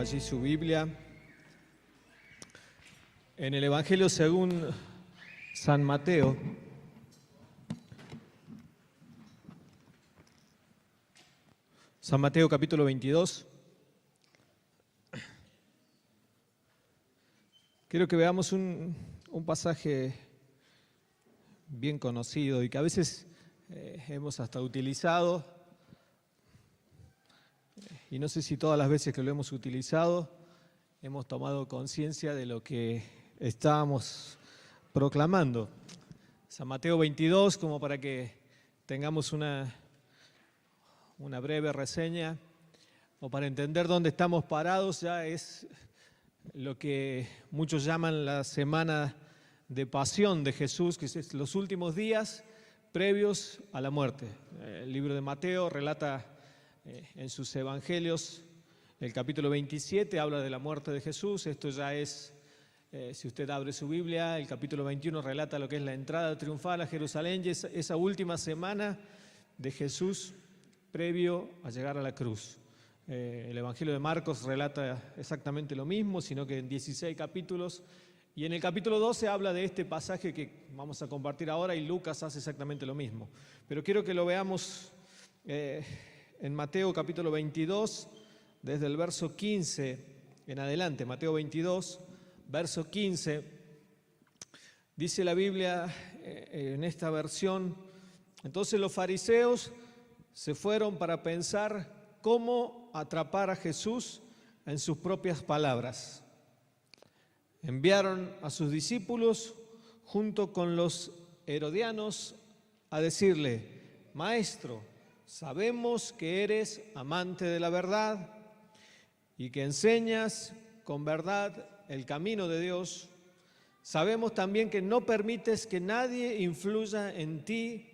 allí su Biblia. En el Evangelio según San Mateo, San Mateo capítulo 22. Quiero que veamos un pasaje bien conocido y que a veces hemos hasta utilizado, y no sé si todas las veces que lo hemos utilizado hemos tomado conciencia de lo que estábamos proclamando. San Mateo 22, como para que tengamos una breve reseña o para entender dónde estamos parados, ya es lo que muchos llaman la semana de pasión de Jesús, que es los últimos días previos a la muerte. El libro de Mateo relata en sus evangelios, el capítulo 27 habla de la muerte de Jesús. Esto ya es, si usted abre su Biblia, el capítulo 21 relata lo que es la entrada triunfal a Jerusalén y esa última semana de Jesús previo a llegar a la cruz. El Evangelio de Marcos relata exactamente lo mismo, sino que en 16 capítulos. Y en el capítulo 12 habla de este pasaje que vamos a compartir ahora, y Lucas hace exactamente lo mismo. Pero quiero que lo veamos en Mateo capítulo 22, desde el verso 15 en adelante. Mateo 22, verso 15. Dice la Biblia en esta versión: entonces los fariseos se fueron para pensar cómo atrapar a Jesús en sus propias palabras. Enviaron a sus discípulos junto con los herodianos a decirle: Maestro, sabemos que eres amante de la verdad y que enseñas con verdad el camino de Dios. Sabemos también que no permites que nadie influya en ti,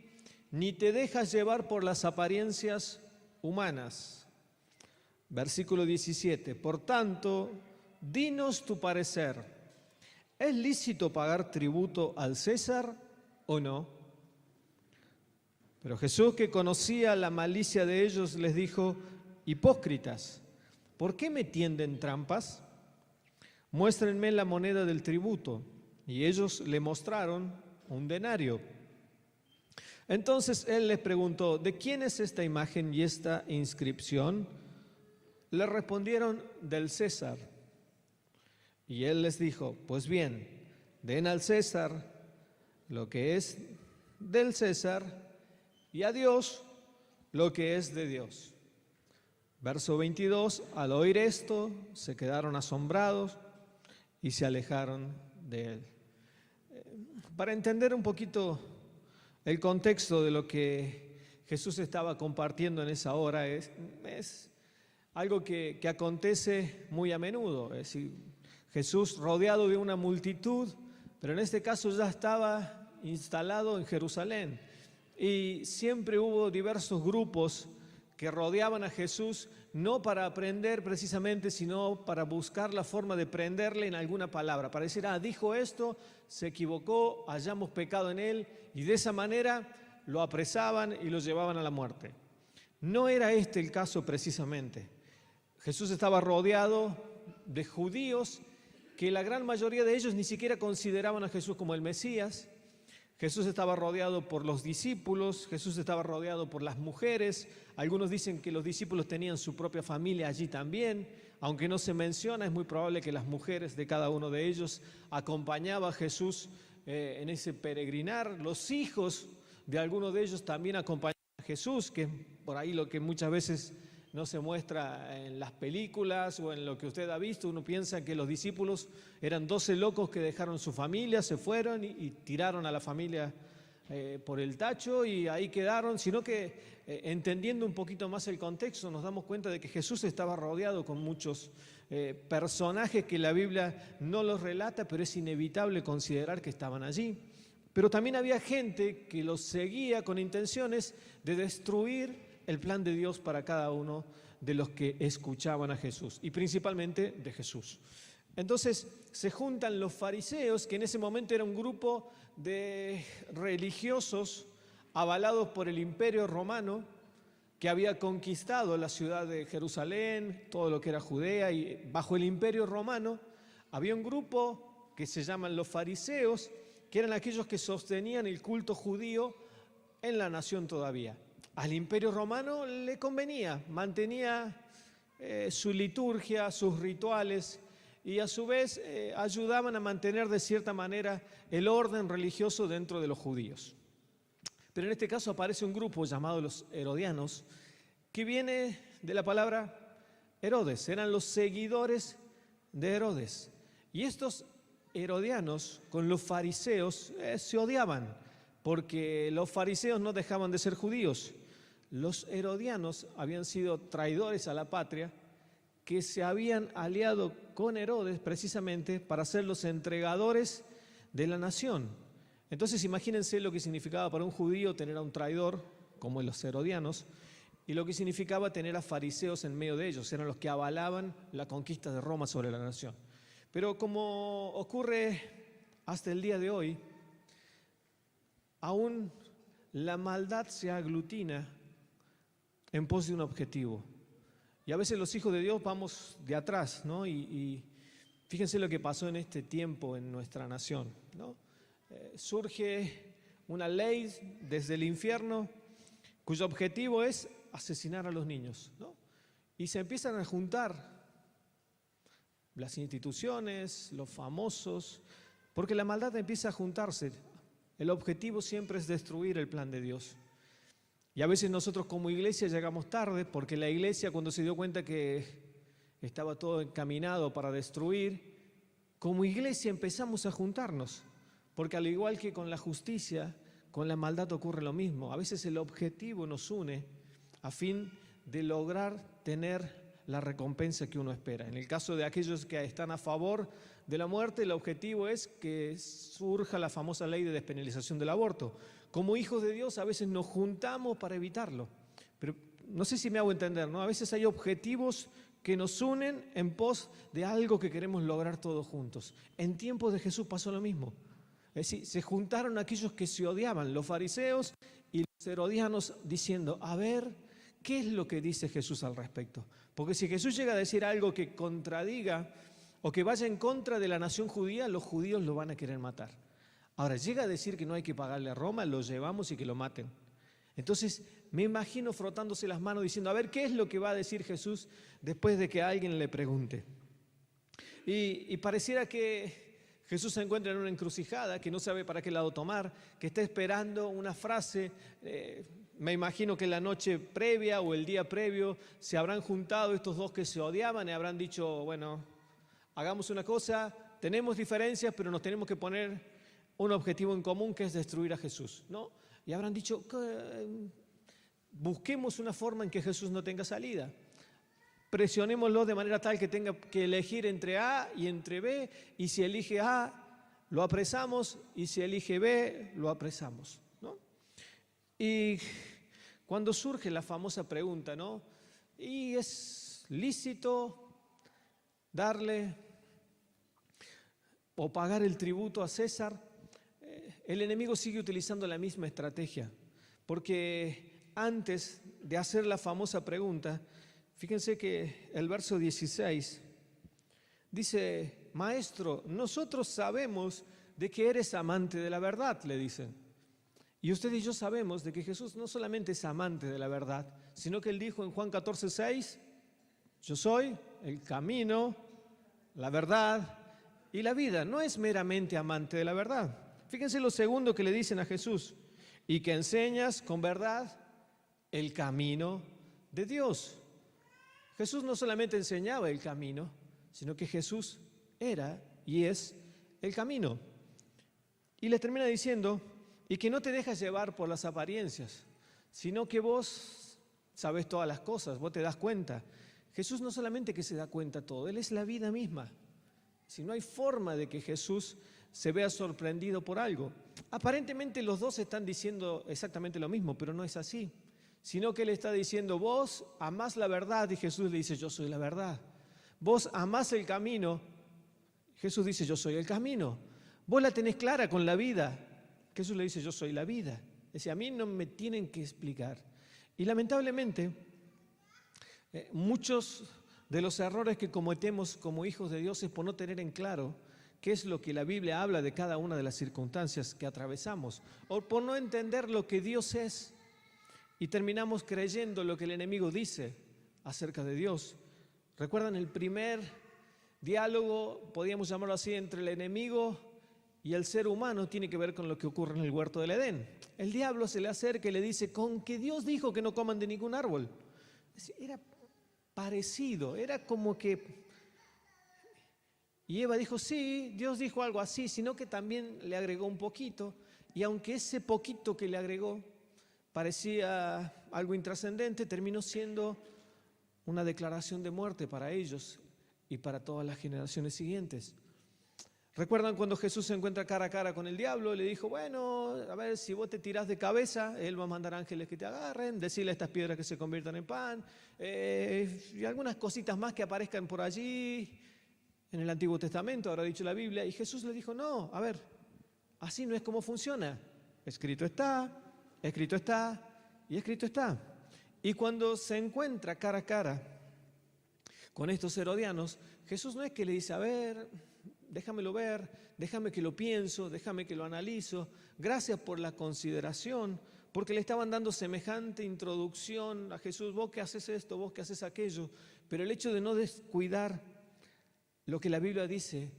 ni te dejas llevar por las apariencias humanas. Versículo 17. Por tanto, dinos tu parecer. ¿Es lícito pagar tributo al César o no? Pero Jesús, que conocía la malicia de ellos, les dijo: hipócritas, ¿por qué me tienden trampas? Muéstrenme la moneda del tributo. Y ellos le mostraron un denario. Entonces él les preguntó: ¿de quién es esta imagen y esta inscripción? Le respondieron: del César. Y él les dijo: pues bien, den al César lo que es del César y a Dios lo que es de Dios. Verso 22, al oír esto, se quedaron asombrados y se alejaron de él. Para entender un poquito el contexto de lo que Jesús estaba compartiendo en esa hora, es algo que acontece muy a menudo. Es decir, Jesús rodeado de una multitud, pero en este caso ya estaba instalado en Jerusalén. Y siempre hubo diversos grupos que rodeaban a Jesús, no para aprender precisamente, sino para buscar la forma de prenderle en alguna palabra, para decir: dijo esto, se equivocó, hayamos pecado en él, y de esa manera lo apresaban y lo llevaban a la muerte. No era este el caso precisamente. Jesús estaba rodeado de judíos que la gran mayoría de ellos ni siquiera consideraban a Jesús como el Mesías. Jesús estaba rodeado por los discípulos, Jesús estaba rodeado por las mujeres. Algunos dicen que los discípulos tenían su propia familia allí también. Aunque no se menciona, es muy probable que las mujeres de cada uno de ellos acompañaban a Jesús en ese peregrinar. Los hijos de algunos de ellos también acompañaban a Jesús, que es por ahí lo que muchas veces no se muestra en las películas o en lo que usted ha visto. Uno piensa que los discípulos eran 12 locos que dejaron su familia, se fueron y tiraron a la familia por el tacho y ahí quedaron, sino que entendiendo un poquito más el contexto nos damos cuenta de que Jesús estaba rodeado con muchos personajes que la Biblia no los relata, pero es inevitable considerar que estaban allí. Pero también había gente que los seguía con intenciones de destruir el plan de Dios para cada uno de los que escuchaban a Jesús, y principalmente de Jesús. Entonces se juntan los fariseos, que en ese momento era un grupo de religiosos avalados por el Imperio Romano, que había conquistado la ciudad de Jerusalén, todo lo que era Judea, y bajo el Imperio Romano había un grupo que se llaman los fariseos, que eran aquellos que sostenían el culto judío en la nación todavía. Al Imperio Romano le convenía, mantenía su liturgia, sus rituales, y a su vez ayudaban a mantener de cierta manera el orden religioso dentro de los judíos. Pero en este caso aparece un grupo llamado los herodianos, que viene de la palabra Herodes, eran los seguidores de Herodes. Y estos herodianos con los fariseos se odiaban, porque los fariseos no dejaban de ser judíos. Los herodianos habían sido traidores a la patria, que se habían aliado con Herodes precisamente para ser los entregadores de la nación. Entonces imagínense lo que significaba para un judío tener a un traidor, como los herodianos, y lo que significaba tener a fariseos en medio de ellos, eran los que avalaban la conquista de Roma sobre la nación. Pero como ocurre hasta el día de hoy, aún la maldad se aglutina en pos de un objetivo. Y a veces los hijos de Dios vamos de atrás, ¿no? Y fíjense lo que pasó en este tiempo en nuestra nación, ¿no? Surge una ley desde el infierno cuyo objetivo es asesinar a los niños, ¿no? Y se empiezan a juntar las instituciones, los famosos, porque la maldad empieza a juntarse. El objetivo siempre es destruir el plan de Dios. Y a veces nosotros como iglesia llegamos tarde, porque la iglesia, cuando se dio cuenta que estaba todo encaminado para destruir, como iglesia empezamos a juntarnos. Porque al igual que con la justicia, con la maldad ocurre lo mismo. A veces el objetivo nos une a fin de lograr tener la recompensa que uno espera. En el caso de aquellos que están a favor de la muerte, el objetivo es que surja la famosa ley de despenalización del aborto. Como hijos de Dios a veces nos juntamos para evitarlo. Pero no sé si me hago entender, ¿no? A veces hay objetivos que nos unen en pos de algo que queremos lograr todos juntos. En tiempos de Jesús pasó lo mismo. Es decir, se juntaron aquellos que se odiaban, los fariseos y los herodianos, diciendo, a ver, ¿qué es lo que dice Jesús al respecto? Porque si Jesús llega a decir algo que contradiga o que vaya en contra de la nación judía, los judíos lo van a querer matar. Ahora, llega a decir que no hay que pagarle a Roma, lo llevamos y que lo maten. Entonces, me imagino frotándose las manos diciendo, a ver, ¿qué es lo que va a decir Jesús después de que alguien le pregunte? Y pareciera que Jesús se encuentra en una encrucijada, que no sabe para qué lado tomar, que está esperando una frase. Me imagino que la noche previa o el día previo se habrán juntado estos dos que se odiaban y habrán dicho, bueno, hagamos una cosa, tenemos diferencias, pero nos tenemos que poner un objetivo en común que es destruir a Jesús, ¿no? Y habrán dicho, busquemos una forma en que Jesús no tenga salida. Presionémoslo de manera tal que tenga que elegir entre A y entre B, y si elige A, lo apresamos, y si elige B, lo apresamos, ¿no? Y cuando surge la famosa pregunta, ¿no? ¿Y es lícito darle o pagar el tributo a César? El enemigo sigue utilizando la misma estrategia, porque antes de hacer la famosa pregunta, fíjense que el verso 16 dice, Maestro, nosotros sabemos de que eres amante de la verdad, le dicen. Y usted y yo sabemos de que Jesús no solamente es amante de la verdad, sino que Él dijo en Juan 14:6, yo soy el camino, la verdad y la vida. No es meramente amante de la verdad. Fíjense lo segundo que le dicen a Jesús, y que enseñas con verdad el camino de Dios. Jesús no solamente enseñaba el camino, sino que Jesús era y es el camino. Y les termina diciendo, y que no te dejas llevar por las apariencias, sino que vos sabes todas las cosas, vos te das cuenta. Jesús no solamente que se da cuenta todo, Él es la vida misma. Si no hay forma de que Jesús se vea sorprendido por algo. Aparentemente los dos están diciendo exactamente lo mismo, pero no es así. Sino que Él está diciendo, vos amás la verdad, y Jesús le dice, yo soy la verdad. Vos amás el camino, Jesús dice, yo soy el camino. Vos la tenés clara con la vida, Jesús le dice, yo soy la vida. Es decir, a mí no me tienen que explicar. Y lamentablemente, muchos de los errores que cometemos como hijos de Dios es por no tener en claro qué es lo que la Biblia habla de cada una de las circunstancias que atravesamos, o por no entender lo que Dios es, y terminamos creyendo lo que el enemigo dice acerca de Dios. ¿Recuerdan el primer diálogo, podríamos llamarlo así, entre el enemigo y el ser humano? Tiene que ver con lo que ocurre en el huerto del Edén. El diablo se le acerca y le dice: con que Dios dijo que no coman de ningún árbol. Era parecido, era como que... Y Eva dijo: sí, Dios dijo algo así, sino que también le agregó un poquito. Y aunque ese poquito que le agregó parecía algo intrascendente, terminó siendo una declaración de muerte para ellos y para todas las generaciones siguientes. ¿Recuerdan cuando Jesús se encuentra cara a cara con el diablo? Le dijo: bueno, a ver, si vos te tirás de cabeza, Él va a mandar ángeles que te agarren, decirle a estas piedras que se conviertan en pan, y algunas cositas más que aparezcan por allí en el Antiguo Testamento, habrá dicho la Biblia. Y Jesús le dijo: no, a ver, así no es como funciona. Escrito está y escrito está. Y cuando se encuentra cara a cara con estos herodianos, Jesús no es que le dice: a ver, déjamelo ver, déjame que lo pienso, déjame que lo analizo, gracias por la consideración, porque le estaban dando semejante introducción a Jesús: vos que haces esto, vos que haces aquello. Pero el hecho de no descuidar lo que la Biblia dice,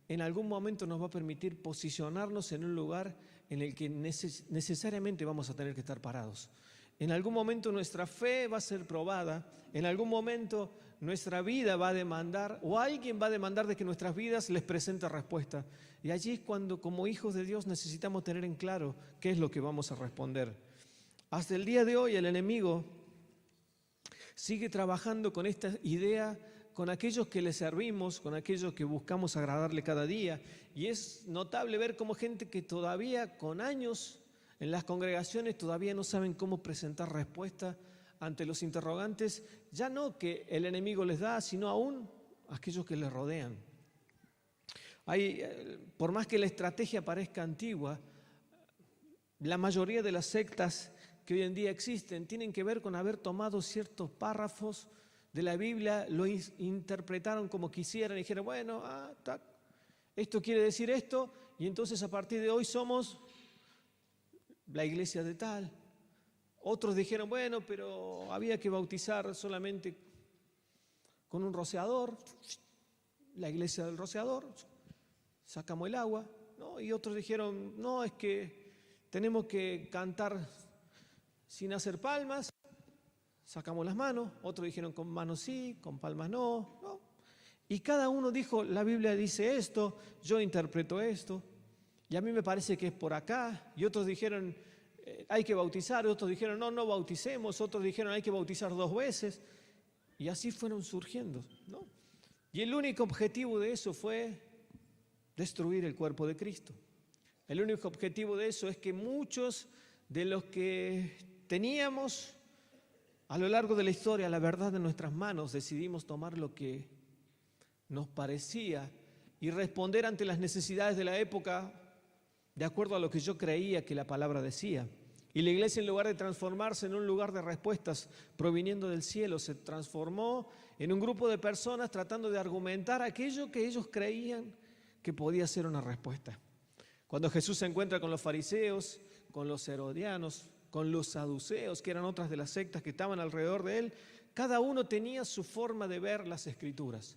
en algún momento nos va a permitir posicionarnos en un lugar en el que necesariamente vamos a tener que estar parados. En algún momento nuestra fe va a ser probada, en algún momento nuestra vida va a demandar, o alguien va a demandar de que nuestras vidas les presente respuesta. Y allí es cuando, como hijos de Dios, necesitamos tener en claro qué es lo que vamos a responder. Hasta el día de hoy el enemigo sigue trabajando con esta idea, con aquellos que le servimos, con aquellos que buscamos agradarle cada día. Y es notable ver cómo gente que todavía con años en las congregaciones todavía no saben cómo presentar respuesta ante los interrogantes, ya no que el enemigo les da, sino aún a aquellos que les rodean. Por más que la estrategia parezca antigua, la mayoría de las sectas que hoy en día existen tienen que ver con haber tomado ciertos párrafos de la Biblia, lo interpretaron como quisieran y dijeron: bueno, esto quiere decir esto, y entonces a partir de hoy somos la iglesia de tal. Otros dijeron: bueno, pero había que bautizar solamente con un rociador, la iglesia del rociador, sacamos el agua, ¿no? Y otros dijeron: no, es que tenemos que cantar sin hacer palmas, sacamos las manos. Otros dijeron: con manos sí, con palmas no, ¿no? Y cada uno dijo: la Biblia dice esto, yo interpreto esto, y a mí me parece que es por acá. Y otros dijeron: hay que bautizar. Otros dijeron: no, no bauticemos. Otros dijeron: hay que bautizar 2 veces. Y así fueron surgiendo, ¿no? Y el único objetivo de eso fue destruir el cuerpo de Cristo. El único objetivo de eso es que muchos de los que teníamos a lo largo de la historia la verdad en nuestras manos, decidimos tomar lo que nos parecía y responder ante las necesidades de la época de acuerdo a lo que yo creía que la palabra decía. Y la iglesia, en lugar de transformarse en un lugar de respuestas proviniendo del cielo, se transformó en un grupo de personas tratando de argumentar aquello que ellos creían que podía ser una respuesta. Cuando Jesús se encuentra con los fariseos, con los herodianos, con los saduceos, que eran otras de las sectas que estaban alrededor de él, cada uno tenía su forma de ver las Escrituras.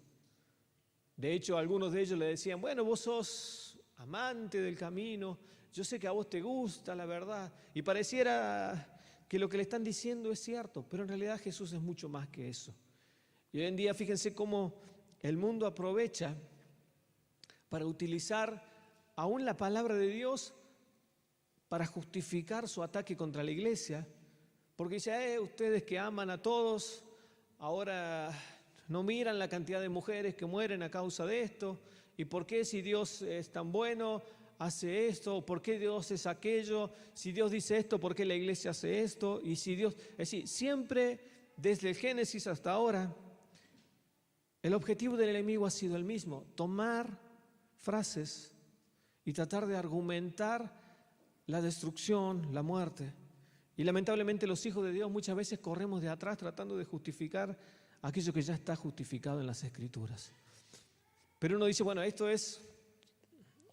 De hecho, algunos de ellos le decían: bueno, vos sos amante del camino, yo sé que a vos te gusta la verdad, y pareciera que lo que le están diciendo es cierto, pero en realidad Jesús es mucho más que eso. Y hoy en día fíjense cómo el mundo aprovecha para utilizar aún la palabra de Dios para justificar su ataque contra la iglesia, porque dice: ustedes que aman a todos, ahora no miran la cantidad de mujeres que mueren a causa de esto, y por qué, si Dios es tan bueno, hace esto, por qué Dios es aquello, si Dios dice esto, por qué la iglesia hace esto, y si Dios... Es decir, siempre desde el Génesis hasta ahora, el objetivo del enemigo ha sido el mismo: tomar frases y tratar de argumentar la destrucción, la muerte Y lamentablemente los hijos de Dios muchas veces corremos de atrás tratando de justificar aquello que ya está justificado en las Escrituras. Pero uno dice, bueno, esto es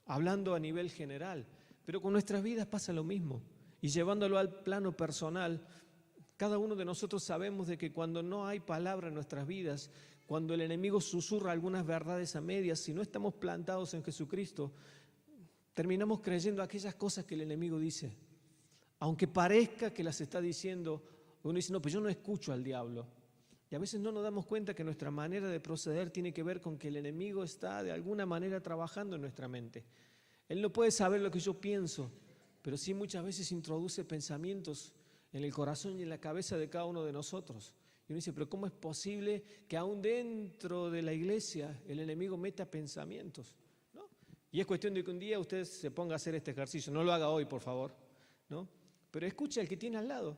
hablando a nivel general, pero con nuestras vidas pasa lo mismo. Y llevándolo al plano personal, cada uno de nosotros sabemos de que cuando no hay palabra en nuestras vidas, cuando el enemigo susurra algunas verdades a medias, si no estamos plantados en Jesucristo, terminamos creyendo aquellas cosas que el enemigo dice. Aunque parezca que las está diciendo, uno dice, no, pues yo no escucho al diablo. Y a veces no nos damos cuenta que nuestra manera de proceder tiene que ver con que el enemigo está de alguna manera trabajando en nuestra mente. Él no puede saber lo que yo pienso, pero sí muchas veces introduce pensamientos en el corazón y en la cabeza de cada uno de nosotros. Y uno dice, pero ¿cómo es posible que aún dentro de la iglesia el enemigo meta pensamientos? ¿No? Y es cuestión de que un día usted se ponga a hacer este ejercicio. No lo haga hoy, por favor, ¿no? Pero escuche al que tiene al lado.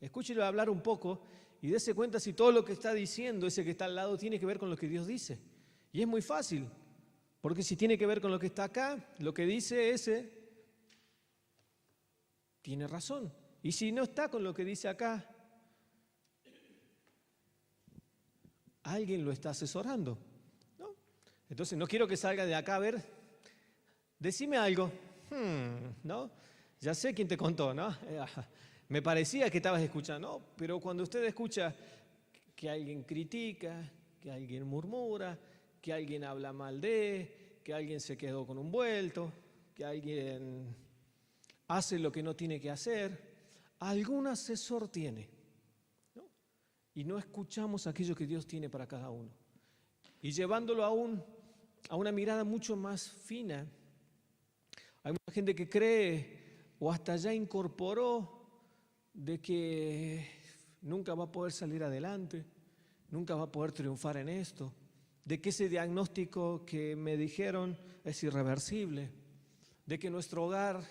Escúchelo hablar un poco y dése cuenta si todo lo que está diciendo ese que está al lado tiene que ver con lo que Dios dice. Y es muy fácil, porque si tiene que ver con lo que está acá, lo que dice ese tiene razón. Y si no está con lo que dice acá, alguien lo está asesorando, ¿no? Entonces no quiero que salga de acá a ver, decime algo, ¿no? Ya sé quién te contó, ¿no? Me parecía que estabas escuchando, ¿no? Pero cuando usted escucha que alguien critica, que alguien murmura, que alguien habla mal que alguien se quedó con un vuelto, que alguien hace lo que no tiene que hacer, algún asesor tiene, ¿no? Y no escuchamos aquello que Dios tiene para cada uno. Y llevándolo a una mirada mucho más fina, hay mucha gente que cree o hasta ya incorporó de que nunca va a poder salir adelante, nunca va a poder triunfar en esto, de que ese diagnóstico que me dijeron es irreversible, de que nuestro hogar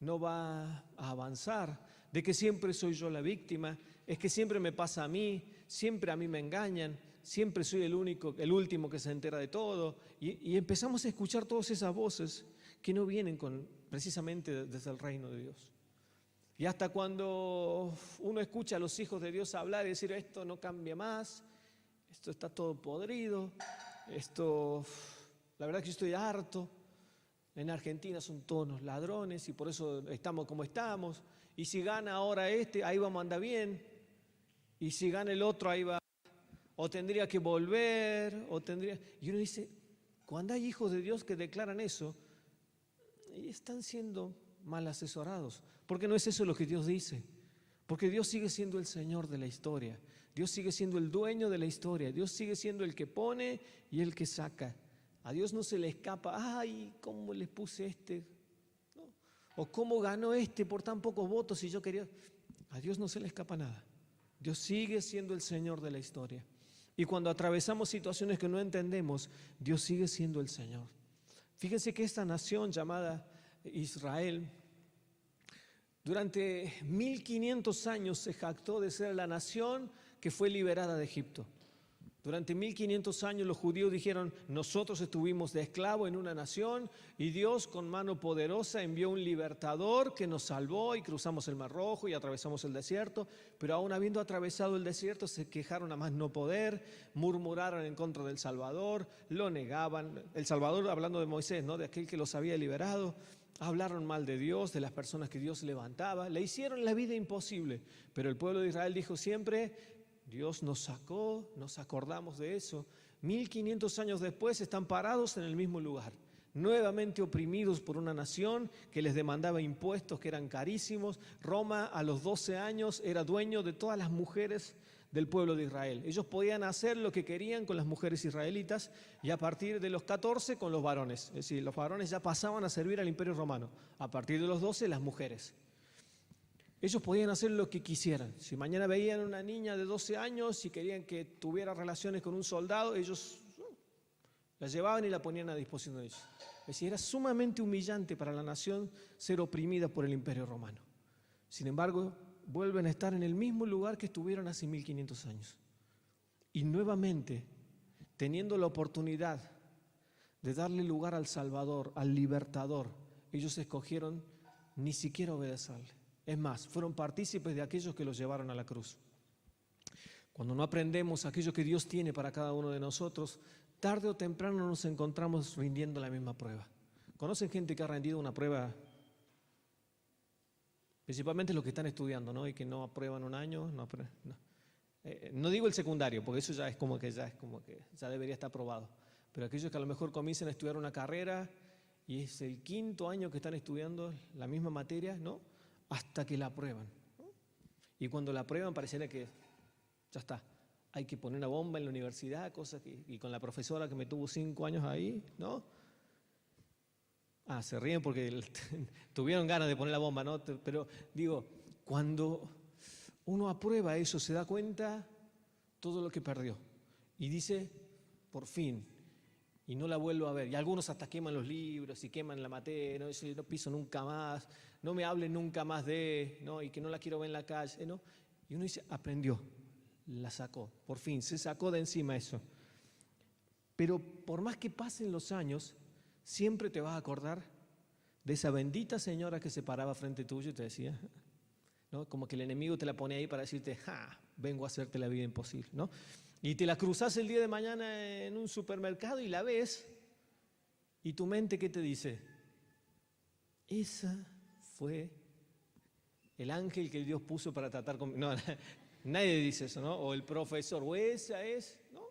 no va a avanzar, de que siempre soy yo la víctima, es que siempre me pasa a mí, siempre a mí me engañan, siempre soy el último que se entera de todo, y empezamos a escuchar todas esas voces que no vienen precisamente desde el reino de Dios. Y hasta cuando uno escucha a los hijos de Dios hablar y decir, esto no cambia más, esto está todo podrido, esto, la verdad que yo estoy harto, en Argentina son todos unos ladrones y por eso estamos como estamos, y si gana ahora ahí vamos a andar bien, y si gana el otro, ahí va, o tendría que volver, y uno dice, cuando hay hijos de Dios que declaran eso, y están siendo mal asesorados, porque no es eso lo que Dios dice, porque Dios sigue siendo el Señor de la historia, Dios sigue siendo el dueño de la historia, Dios sigue siendo el que pone y el que saca. A Dios no se le escapa, ay, ¿cómo le puse este? ¿No? O ¿cómo ganó este por tan pocos votos si yo quería? A Dios no se le escapa nada. Dios sigue siendo el Señor de la historia. Y cuando atravesamos situaciones que no entendemos, Dios sigue siendo el Señor. Fíjense que esta nación llamada Israel, durante 1500 años se jactó de ser la nación que fue liberada de Egipto. Durante 1500 años los judíos dijeron, nosotros estuvimos de esclavo en una nación y Dios con mano poderosa envió un libertador que nos salvó y cruzamos el Mar Rojo y atravesamos el desierto, pero aún habiendo atravesado el desierto se quejaron a más no poder, murmuraron en contra del Salvador, lo negaban, el Salvador hablando de Moisés, ¿no? De aquel que los había liberado, hablaron mal de Dios, de las personas que Dios levantaba, le hicieron la vida imposible, pero el pueblo de Israel dijo siempre, Dios nos sacó, nos acordamos de eso. 1500 años después están parados en el mismo lugar, nuevamente oprimidos por una nación que les demandaba impuestos que eran carísimos. Roma a los 12 años era dueño de todas las mujeres del pueblo de Israel. Ellos podían hacer lo que querían con las mujeres israelitas y a partir de los 14 con los varones. Es decir, los varones ya pasaban a servir al Imperio Romano. A partir de los 12 las mujeres. Ellos podían hacer lo que quisieran. Si mañana veían una niña de 12 años y querían que tuviera relaciones con un soldado, ellos la llevaban y la ponían a disposición de ellos. Es decir, era sumamente humillante para la nación ser oprimida por el Imperio Romano. Sin embargo, vuelven a estar en el mismo lugar que estuvieron hace 1500 años. Y nuevamente, teniendo la oportunidad de darle lugar al Salvador, al Libertador, ellos escogieron ni siquiera obedecerle. Es más, fueron partícipes de aquellos que los llevaron a la cruz. Cuando no aprendemos aquello que Dios tiene para cada uno de nosotros, tarde o temprano nos encontramos rindiendo la misma prueba. ¿Conocen gente que ha rendido una prueba? Principalmente los que están estudiando, ¿no? Y que no aprueban un año. No digo el secundario, porque eso ya debería estar aprobado. Pero aquellos que a lo mejor comienzan a estudiar una carrera y es el 5.º año que están estudiando la misma materia, ¿no? Hasta que la aprueban, ¿no? Y cuando la aprueban pareciera que ya está. Hay que poner una bomba en la universidad, y con la profesora que me tuvo 5 años ahí, ¿no? Se ríen porque tuvieron ganas de poner la bomba, ¿no? Pero digo, cuando uno aprueba eso, se da cuenta todo lo que perdió. Y dice, por fin, y no la vuelvo a ver. Y algunos hasta queman los libros y queman la materia, ¿no? Dicen, no piso nunca más, no me hablen nunca más de, ¿no? Y que no la quiero ver en la calle, ¿no? Y uno dice, aprendió, la sacó, por fin, se sacó de encima eso. Pero por más que pasen los años, siempre te vas a acordar de esa bendita señora que se paraba frente tuyo y te decía, ¿no? Como que el enemigo te la pone ahí para decirte, vengo a hacerte la vida imposible, ¿no? Y te la cruzas el día de mañana en un supermercado y la ves, y tu mente, ¿qué te dice? Esa fue el ángel que Dios puso para tratar conmigo. No, nadie dice eso, ¿no? O el profesor, o esa es, ¿no?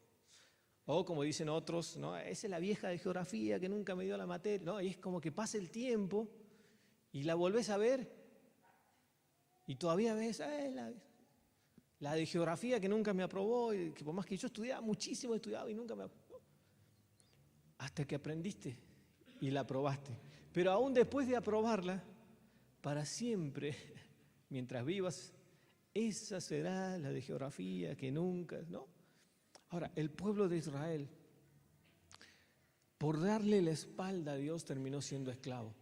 O como dicen otros, ¿no? Esa es la vieja de geografía que nunca me dio la materia, ¿no? Y es como que pasa el tiempo y la volvés a ver y todavía ves, la de geografía que nunca me aprobó, y que por más que yo estudiaba muchísimo, estudiaba y nunca me aprobó. Hasta que aprendiste y la aprobaste. Pero aún después de aprobarla, para siempre, mientras vivas, esa será la de geografía que nunca, ¿no? Ahora, el pueblo de Israel, por darle la espalda a Dios, terminó siendo esclavo.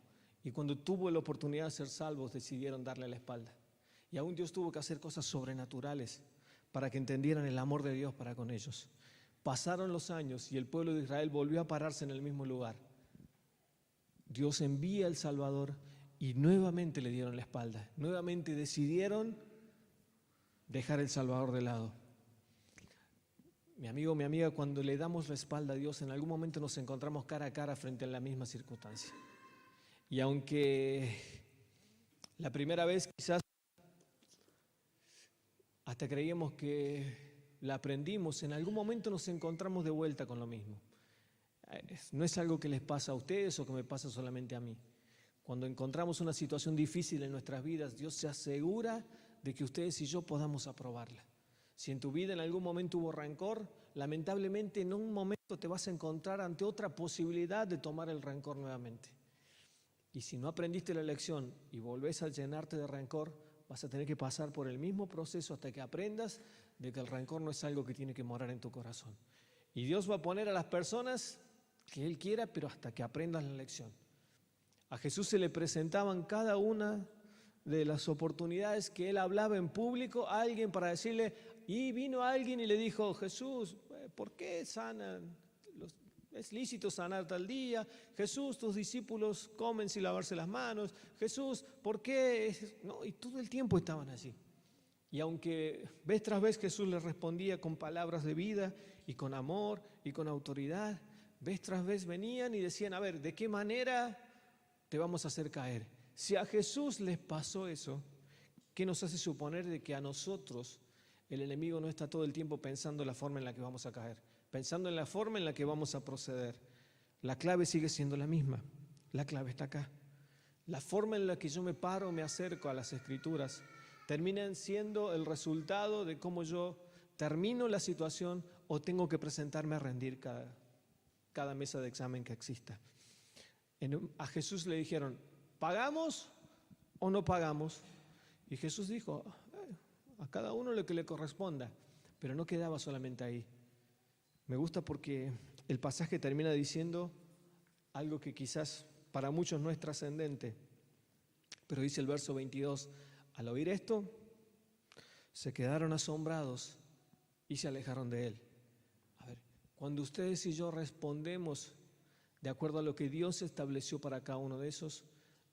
Y cuando tuvo la oportunidad de ser salvos, decidieron darle la espalda. Y aún Dios tuvo que hacer cosas sobrenaturales para que entendieran el amor de Dios para con ellos. Pasaron los años y el pueblo de Israel volvió a pararse en el mismo lugar. Dios envía al Salvador y nuevamente le dieron la espalda. Nuevamente decidieron dejar el Salvador de lado. Mi amigo, mi amiga, cuando le damos la espalda a Dios, en algún momento nos encontramos cara a cara frente a la misma circunstancia. Y aunque la primera vez quizás hasta creíamos que la aprendimos, en algún momento nos encontramos de vuelta con lo mismo. No es algo que les pasa a ustedes o que me pasa solamente a mí. Cuando encontramos una situación difícil en nuestras vidas, Dios se asegura de que ustedes y yo podamos aprobarla. Si en tu vida en algún momento hubo rencor, lamentablemente en un momento te vas a encontrar ante otra posibilidad de tomar el rencor nuevamente. Y si no aprendiste la lección y volvés a llenarte de rencor, vas a tener que pasar por el mismo proceso hasta que aprendas de que el rencor no es algo que tiene que morar en tu corazón. Y Dios va a poner a las personas que Él quiera, pero hasta que aprendas la lección. A Jesús se le presentaban cada una de las oportunidades que Él hablaba en público a alguien para decirle, y vino alguien y le dijo, Jesús, ¿por qué sanan? Es lícito sanar tal día. Jesús, tus discípulos comen sin lavarse las manos. Jesús, ¿por qué? No, y todo el tiempo estaban allí. Y aunque vez tras vez Jesús les respondía con palabras de vida y con amor y con autoridad, vez tras vez venían y decían, a ver, ¿de qué manera te vamos a hacer caer? Si a Jesús les pasó eso, ¿qué nos hace suponer de que a nosotros el enemigo no está todo el tiempo pensando en la forma en la que vamos a caer, pensando en la forma en la que vamos a proceder? La clave sigue siendo la misma, la clave está acá. La forma en la que yo me paro, me acerco a las Escrituras, terminan siendo el resultado de cómo yo termino la situación o tengo que presentarme a rendir cada mesa de examen que exista. A Jesús le dijeron, ¿pagamos o no pagamos? Y Jesús dijo, a cada uno lo que le corresponda, pero no quedaba solamente ahí. Me gusta porque el pasaje termina diciendo algo que quizás para muchos no es trascendente, pero dice el verso 22, al oír esto, se quedaron asombrados y se alejaron de Él. A ver, cuando ustedes y yo respondemos de acuerdo a lo que Dios estableció para cada uno de esos,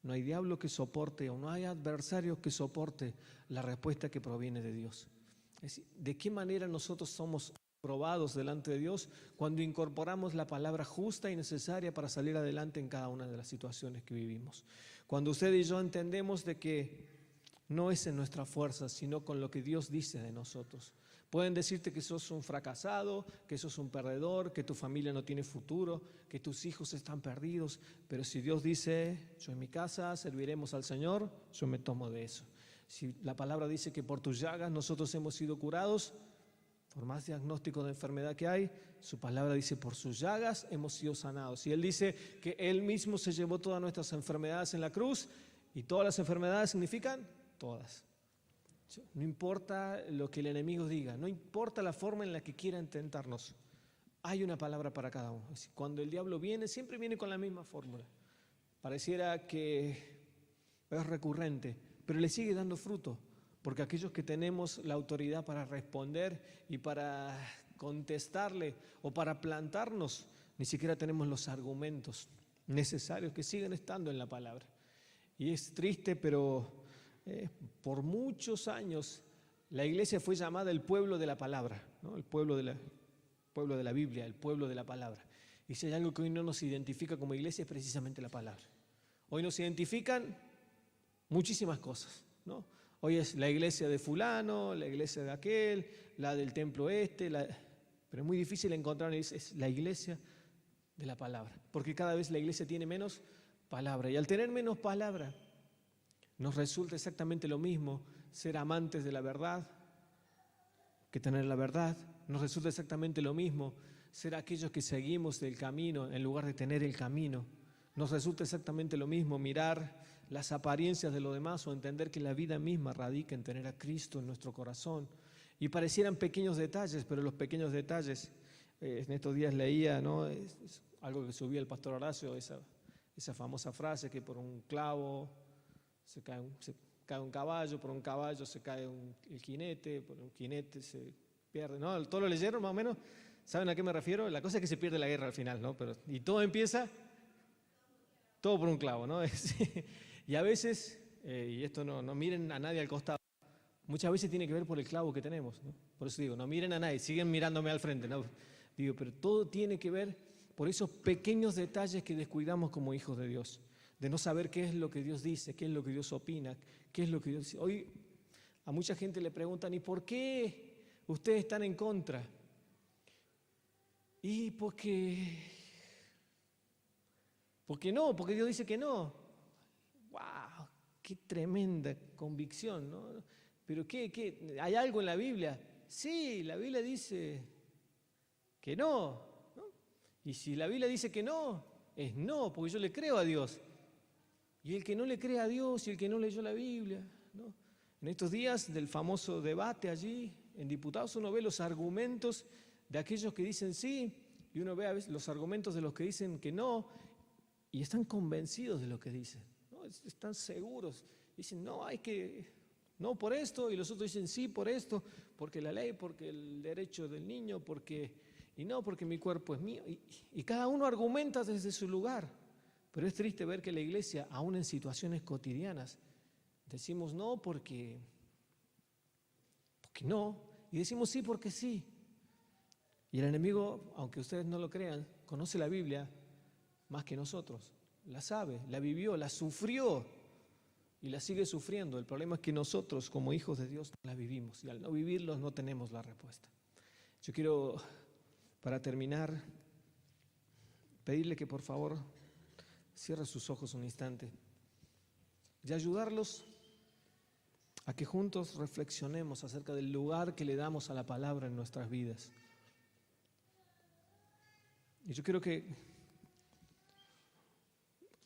no hay diablo que soporte o no hay adversario que soporte la respuesta que proviene de Dios. Es decir, ¿de qué manera nosotros somos probados delante de Dios? Cuando incorporamos la palabra justa y necesaria para salir adelante en cada una de las situaciones que vivimos. Cuando usted y yo entendemos de que no es en nuestra fuerza, sino con lo que Dios dice de nosotros. Pueden decirte que sos un fracasado, que sos un perdedor, que tu familia no tiene futuro, que tus hijos están perdidos, pero si Dios dice, yo en mi casa serviremos al Señor, yo me tomo de eso. Si la palabra dice que por tus llagas nosotros hemos sido curados, por más diagnóstico de enfermedad que hay, su palabra dice por sus llagas hemos sido sanados. Y Él dice que Él mismo se llevó todas nuestras enfermedades en la cruz, y todas las enfermedades significan todas. No importa lo que el enemigo diga, no importa la forma en la que quiera intentarnos, hay una palabra para cada uno. Cuando el diablo viene, siempre viene con la misma fórmula. Pareciera que es recurrente, pero le sigue dando fruto, porque aquellos que tenemos la autoridad para responder y para contestarle o para plantarnos, ni siquiera tenemos los argumentos necesarios que siguen estando en la palabra. Y es triste, pero por muchos años la iglesia fue llamada el pueblo de la palabra, ¿no? El pueblo de la Biblia, el pueblo de la palabra. Y si hay algo que hoy no nos identifica como iglesia es precisamente la palabra. Hoy nos identifican muchísimas cosas, ¿no? Hoy es la iglesia de fulano, la iglesia de aquel, la del templo pero es muy difícil encontrar, es la iglesia de la palabra, porque cada vez la iglesia tiene menos palabra, y al tener menos palabra nos resulta exactamente lo mismo ser amantes de la verdad que tener la verdad. Nos resulta exactamente lo mismo ser aquellos que seguimos el camino en lugar de tener el camino. Nos resulta exactamente lo mismo mirar las apariencias de lo demás o entender que la vida misma radica en tener a Cristo en nuestro corazón. Y parecieran pequeños detalles, pero los pequeños detalles, en estos días leía, ¿no? Es algo que subía el pastor Horacio, esa famosa frase que por un clavo se cae un caballo, por un caballo se cae el jinete, por un jinete se pierde, ¿no? ¿Todos lo leyeron más o menos? ¿Saben a qué me refiero? La cosa es que se pierde la guerra al final, ¿no? Y todo empieza, todo por un clavo, ¿no? Y a veces, y esto no miren a nadie al costado, muchas veces tiene que ver por el clavo que tenemos, ¿no? Por eso digo, no miren a nadie, siguen mirándome al frente, ¿no? Digo, pero todo tiene que ver por esos pequeños detalles que descuidamos como hijos de Dios, de no saber qué es lo que Dios dice, qué es lo que Dios opina, qué es lo que Dios dice. Hoy a mucha gente le preguntan, ¿y por qué ustedes están en contra? Y porque no, porque Dios dice que no. ¡Wow! ¡Qué tremenda convicción!, ¿no? ¿Pero qué? ¿Hay algo en la Biblia? Sí, la Biblia dice que no, ¿no? Y si la Biblia dice que no, es no, porque yo le creo a Dios. Y el que no le cree a Dios y el que no leyó la Biblia, ¿no? En estos días del famoso debate allí, en diputados, uno ve los argumentos de aquellos que dicen sí y uno ve a veces los argumentos de los que dicen que no y están convencidos de lo que dicen, ¿no? Están seguros. Dicen, no, no por esto, y los otros dicen sí por esto, porque la ley, porque el derecho del niño, porque mi cuerpo es mío. Y cada uno argumenta desde su lugar. Pero es triste ver que la iglesia, aún en situaciones cotidianas, decimos no porque no, y decimos sí porque sí. Y el enemigo, aunque ustedes no lo crean, conoce la Biblia más que nosotros. La sabe, la vivió, la sufrió y la sigue sufriendo. El problema es que nosotros, como hijos de Dios, la vivimos y al no vivirlos no tenemos la respuesta. Yo quiero, para terminar, pedirle que por favor cierre sus ojos un instante y ayudarlos a que juntos reflexionemos acerca del lugar que le damos a la palabra en nuestras vidas. Y yo quiero que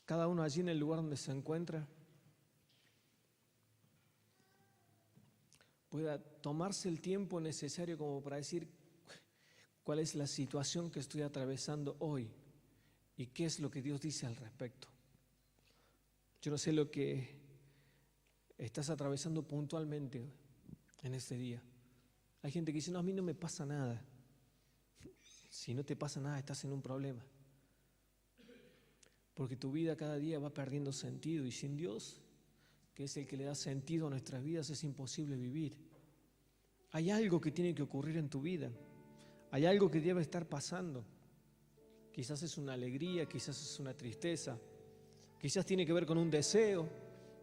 cada uno allí en el lugar donde se encuentra pueda tomarse el tiempo necesario como para decir cuál es la situación que estoy atravesando hoy y qué es lo que Dios dice al respecto. Yo no sé lo que estás atravesando puntualmente en este día. Hay gente que dice, no, a mí no me pasa nada. Si no te pasa nada, estás en un problema. Porque tu vida cada día va perdiendo sentido y sin Dios, que es el que le da sentido a nuestras vidas, es imposible vivir. Hay algo que tiene que ocurrir en tu vida, hay algo que debe estar pasando. Quizás es una alegría, quizás es una tristeza, quizás tiene que ver con un deseo,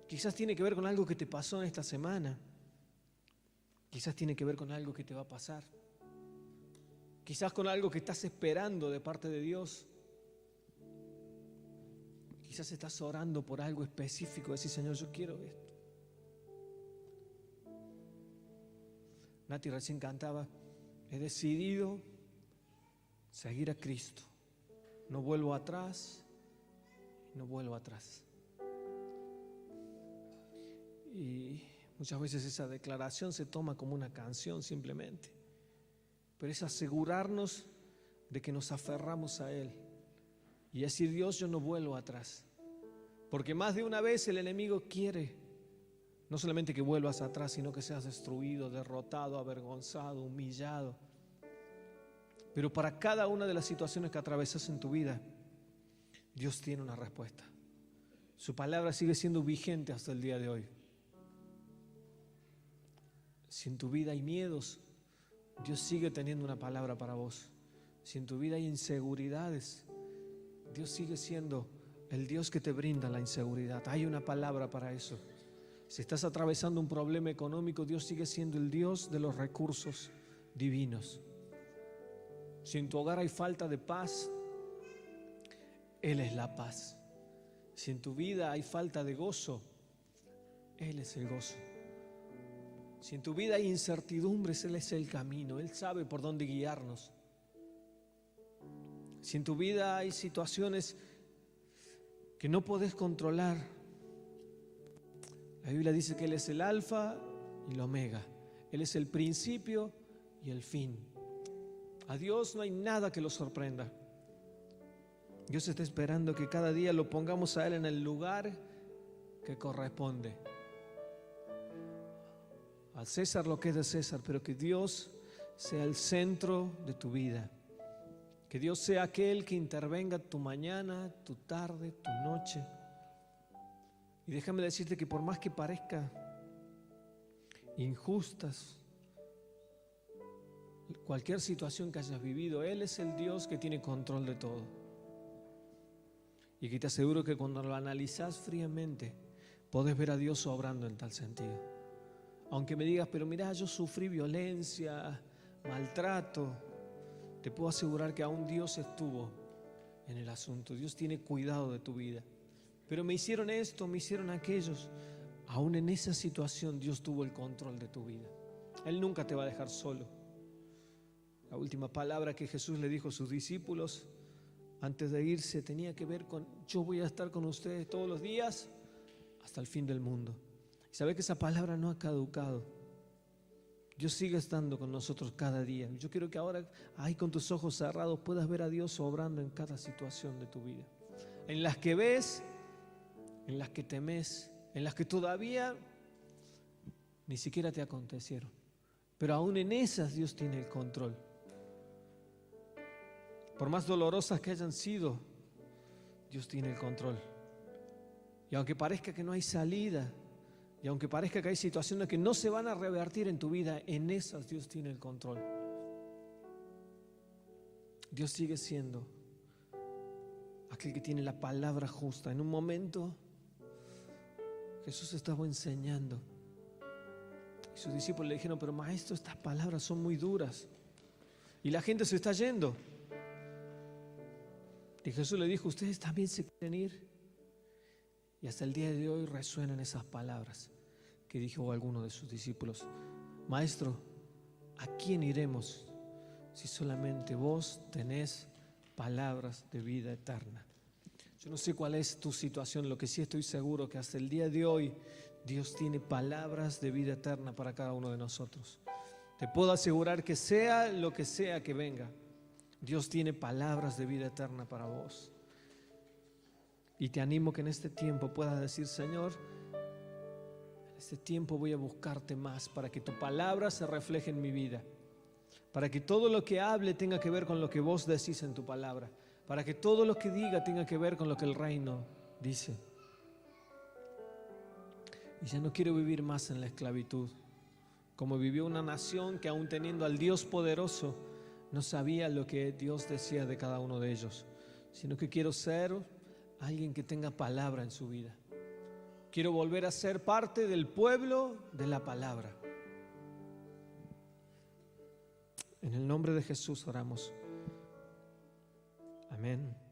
quizás tiene que ver con algo que te pasó en esta semana, quizás tiene que ver con algo que te va a pasar, quizás con algo que estás esperando de parte de Dios. Quizás estás orando por algo específico, decir, Señor, yo quiero esto. Nati recién cantaba, he decidido seguir a Cristo. No vuelvo atrás, no vuelvo atrás. Y muchas veces esa declaración se toma como una canción simplemente, pero es asegurarnos de que nos aferramos a Él y decir, Dios, yo no vuelvo atrás. Porque más de una vez el enemigo quiere no solamente que vuelvas atrás, sino que seas destruido, derrotado, avergonzado, humillado. Pero para cada una de las situaciones que atravesas en tu vida, Dios tiene una respuesta. Su palabra sigue siendo vigente hasta el día de hoy. Si en tu vida hay miedos, Dios sigue teniendo una palabra para vos. Si en tu vida hay inseguridades, Dios sigue siendo el Dios que te brinda la inseguridad. Hay una palabra para eso. Si estás atravesando un problema económico, Dios sigue siendo el Dios de los recursos divinos. Si en tu hogar hay falta de paz, Él es la paz. Si en tu vida hay falta de gozo, Él es el gozo. Si en tu vida hay incertidumbres, Él es el camino. Él sabe por dónde guiarnos. Si en tu vida hay situaciones que no podés controlar, la Biblia dice que Él es el alfa y el omega. Él es el principio y el fin. A Dios no hay nada que lo sorprenda. Dios está esperando que cada día lo pongamos a Él en el lugar que corresponde. Al César lo que es de César, pero que Dios sea el centro de tu vida. Que Dios sea aquel que intervenga tu mañana, tu tarde, tu noche. Y déjame decirte que por más que parezca injustas cualquier situación que hayas vivido, Él es el Dios que tiene control de todo. Y que te aseguro que cuando lo analizás fríamente, podés ver a Dios obrando en tal sentido. Aunque me digas, pero mira, yo sufrí violencia, maltrato, te puedo asegurar que aún Dios estuvo en el asunto. Dios tiene cuidado de tu vida. Pero me hicieron esto, me hicieron aquellos. Aún en esa situación Dios tuvo el control de tu vida. Él nunca te va a dejar solo. La última palabra que Jesús le dijo a sus discípulos antes de irse tenía que ver con: yo voy a estar con ustedes todos los días hasta el fin del mundo. Y sabe que esa palabra no ha caducado. Dios sigue estando con nosotros cada día. Yo quiero que ahora, ahí con tus ojos cerrados, puedas ver a Dios obrando en cada situación de tu vida. En las que ves, en las que temes, en las que todavía ni siquiera te acontecieron. Pero aún en esas Dios tiene el control. Por más dolorosas que hayan sido, Dios tiene el control. Y aunque parezca que no hay salida, y aunque parezca que hay situaciones que no se van a revertir en tu vida, en esas Dios tiene el control. Dios sigue siendo aquel que tiene la palabra justa. En un momento Jesús estaba enseñando y sus discípulos le dijeron: pero maestro, estas palabras son muy duras y la gente se está yendo. Y Jesús le dijo: ustedes también se quieren ir. Y hasta el día de hoy resuenan esas palabras que dijo alguno de sus discípulos: maestro, ¿a quién iremos si solamente vos tenés palabras de vida eterna? Yo no sé cuál es tu situación, lo que sí estoy seguro que hasta el día de hoy Dios tiene palabras de vida eterna para cada uno de nosotros. Te puedo asegurar que sea lo que sea que venga, Dios tiene palabras de vida eterna para vos. Y te animo que en este tiempo puedas decir: Señor, en este tiempo voy a buscarte más para que tu palabra se refleje en mi vida, para que todo lo que hable tenga que ver con lo que vos decís en tu palabra, para que todo lo que diga tenga que ver con lo que el reino dice. Y ya no quiero vivir más en la esclavitud, como vivió una nación que aún teniendo al Dios poderoso, no sabía lo que Dios decía de cada uno de ellos, sino que quiero ser alguien que tenga palabra en su vida. Quiero volver a ser parte del pueblo de la palabra. En el nombre de Jesús oramos. Amén.